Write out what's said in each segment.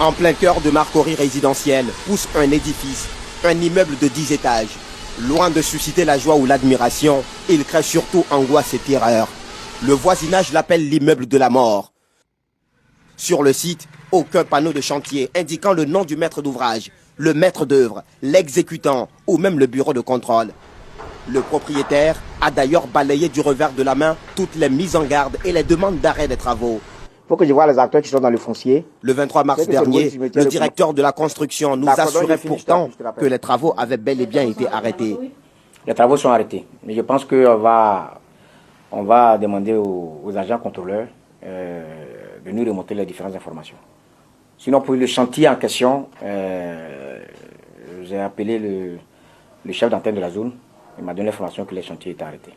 En plein cœur de Marcory résidentielle pousse un édifice, un immeuble de 10 étages. Loin de susciter la joie ou l'admiration, il crée surtout angoisse et terreur. Le voisinage l'appelle l'immeuble de la mort. Sur le site, aucun panneau de chantier indiquant le nom du maître d'ouvrage, le maître d'œuvre, l'exécutant ou même le bureau de contrôle. Le propriétaire a d'ailleurs balayé du revers de la main toutes les mises en garde et les demandes d'arrêt des travaux. Il faut que je vois les acteurs qui sont dans le foncier. Le 23 mars dernier, le directeur de la construction nous assurait pourtant que les travaux avaient bel et bien été arrêtés. Les travaux sont arrêtés. Mais je pense qu'on va demander aux agents contrôleurs de nous remonter les différentes informations. Sinon, pour le chantier en question, j'ai appelé le chef d'antenne de la zone. Il m'a donné l'information que les chantiers étaient arrêtés.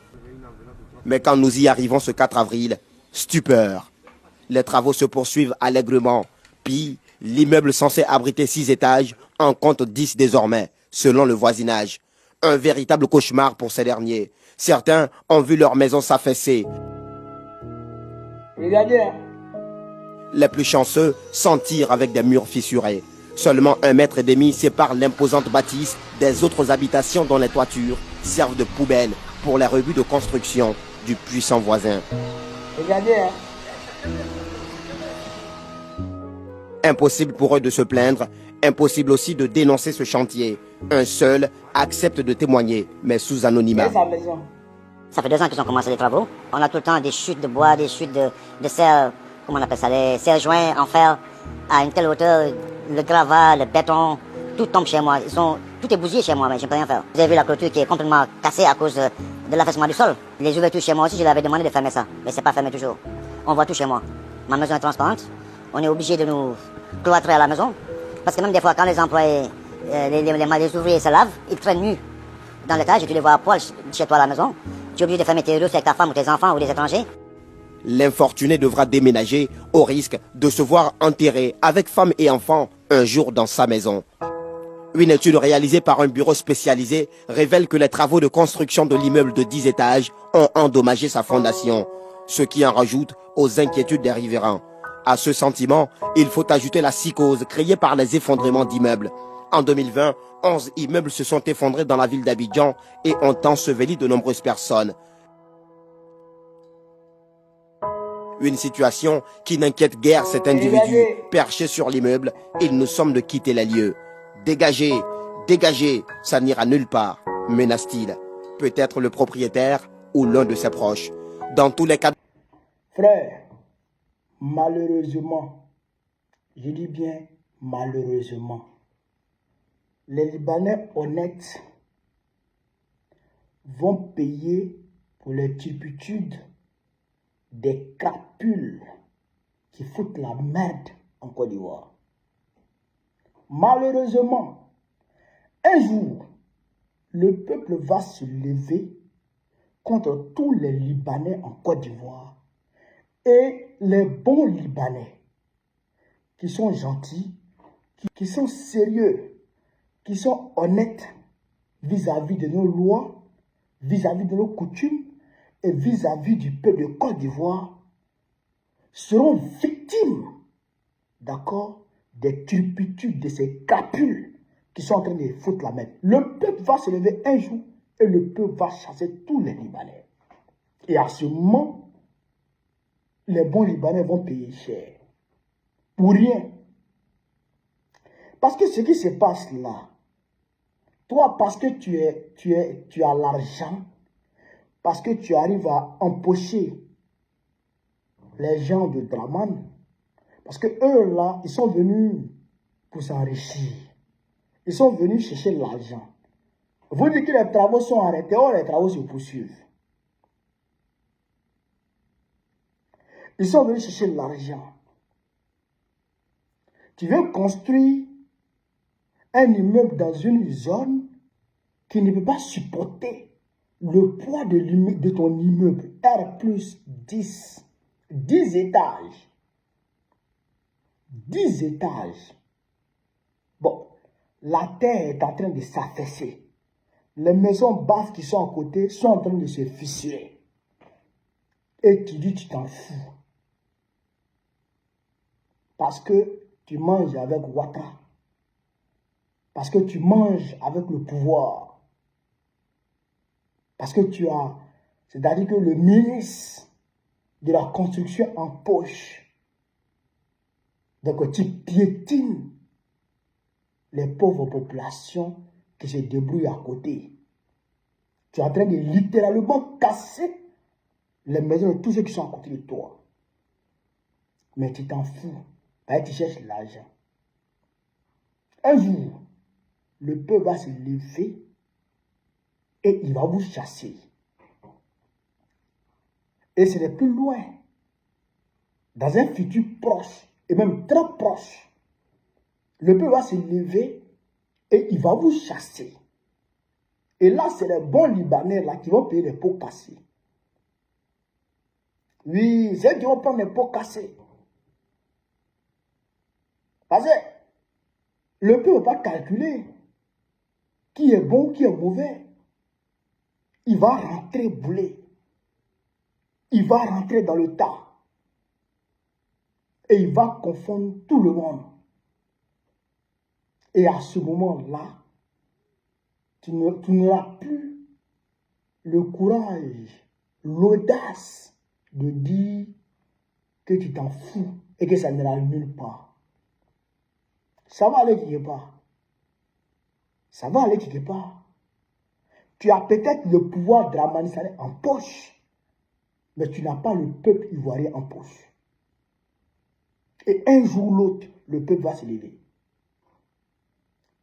Mais quand nous y arrivons ce 4 avril, stupeur. Les travaux se poursuivent allègrement. Puis, l'immeuble censé abriter 6 étages en compte 10 désormais, selon le voisinage. Un véritable cauchemar pour ces derniers. Certains ont vu leur maison s'affaisser. Les plus chanceux s'en tirent avec des murs fissurés. Seulement 1,5 mètre sépare l'imposante bâtisse des autres habitations dont les toitures servent de poubelle pour les rebuts de construction du puissant voisin. Impossible pour eux de se plaindre, impossible aussi de dénoncer ce chantier. Un seul accepte de témoigner, mais sous anonymat. Ça fait 2 ans qu'ils ont commencé les travaux. On a tout le temps des chutes de bois, des chutes de serre, comment on appelle ça, les serre joints en fer à une telle hauteur, le gravat, le béton, tout tombe chez moi. Tout est bousillé chez moi, mais je ne peux rien faire. Vous avez vu la clôture qui est complètement cassée à cause de l'affaissement du sol. Les ouvertures chez moi aussi, je l'avais demandé de fermer ça, mais c'est pas fermé toujours. On voit tout chez moi. Ma maison est transparente. On est obligé de nous cloîtrer à la maison. Parce que même des fois, quand les employés, les ouvriers se lavent, ils traînent nus dans l'étage et tu les vois à poil chez toi à la maison. Tu es obligé de fermer tes rideaux avec ta femme ou tes enfants ou des étrangers. L'infortuné devra déménager au risque de se voir enterré avec femme et enfants un jour dans sa maison. Une étude réalisée par un bureau spécialisé révèle que les travaux de construction de l'immeuble de 10 étages ont endommagé sa fondation, ce qui en rajoute aux inquiétudes des riverains. À ce sentiment, il faut ajouter la psychose créée par les effondrements d'immeubles. En 2020, 11 immeubles se sont effondrés dans la ville d'Abidjan et ont enseveli de nombreuses personnes. Une situation qui n'inquiète guère cet individu perché sur l'immeuble. Il nous semble de quitter les lieux. Dégagez, dégagez, ça n'ira nulle part, menace-t-il. Peut-être le propriétaire ou l'un de ses proches. Dans tous les cas... Frère, malheureusement, je dis bien malheureusement, les Libanais honnêtes vont payer pour les turpitudes des crapules qui foutent la merde en Côte d'Ivoire. Malheureusement, un jour, le peuple va se lever contre tous les Libanais en Côte d'Ivoire et les bons Libanais qui sont gentils, qui sont sérieux, qui sont honnêtes vis-à-vis de nos lois, vis-à-vis de nos coutumes et vis-à-vis du peuple de Côte d'Ivoire, seront victimes, d'accord, des turpitudes de ces crapules qui sont en train de foutre la merde. Le peuple va se lever un jour et le peuple va chasser tous les Libanais. Et à ce moment, les bons Libanais vont payer cher. Pour rien. Parce que ce qui se passe là, toi, parce que tu as l'argent, parce que tu arrives à empocher les gens de Draman, parce que eux là, ils sont venus pour s'enrichir. Ils sont venus chercher l'argent. Vous dites que les travaux sont arrêtés, or les travaux se poursuivent. Ils sont venus chercher l'argent. Tu veux construire un immeuble dans une zone qui ne peut pas supporter le poids de ton immeuble. R plus 10. 10 étages. 10 étages. Bon, la terre est en train de s'affaisser. Les maisons basses qui sont à côté sont en train de se fissurer. Et tu dis tu t'en fous. Parce que tu manges avec Ouattara. Parce que tu manges avec le pouvoir. Parce que tu as, c'est-à-dire que le ministre de la construction en poche. Donc tu piétines les pauvres populations qui se débrouillent à côté. Tu es en train de littéralement casser les maisons de tous ceux qui sont à côté de toi. Mais tu t'en fous. Parce que tu cherches l'argent. Un jour, le peuple va se lever et il va vous chasser. Et ce n'est plus loin. Dans un futur proche, et même très proche, le peuple va se lever et il va vous chasser. Et là, c'est les bons Libanais là qui vont payer les pots cassés. Oui, c'est eux qui vont prendre les pots cassés. Parce que le peuple ne peut pas calculer qui est bon, qui est mauvais. Il va rentrer bouler. Il va rentrer dans le tas. Et il va confondre tout le monde. Et à ce moment-là, tu n'auras plus le courage, l'audace de dire que tu t'en fous et que ça n'ira nulle part. Ça va aller quelque part. Ça va aller quelque part. Tu as peut-être le pouvoir Dramani Sané en poche, mais tu n'as pas le peuple ivoirien en poche. Et un jour ou l'autre, le peuple va se lever.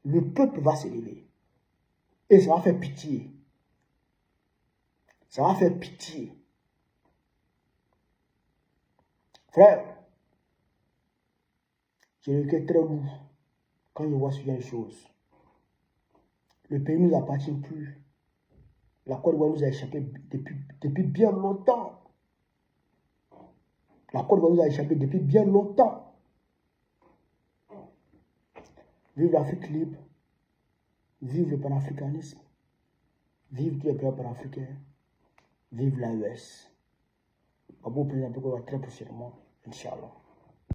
Le peuple va se lever. Et ça va faire pitié. Ça va faire pitié. Frère, j'ai le cœur très lourd quand je vois ce genre de choses. Le pays ne nous appartient plus. La Côte d'Ivoire nous a échappé depuis bien longtemps. La Côte d'Ivoire nous a échappé depuis bien longtemps. Vive l'Afrique libre. Vive le panafricanisme. Vive tous les peuples panafricains. Vive l'AES. Abou président Pékou très prochainement, Inch'Allah.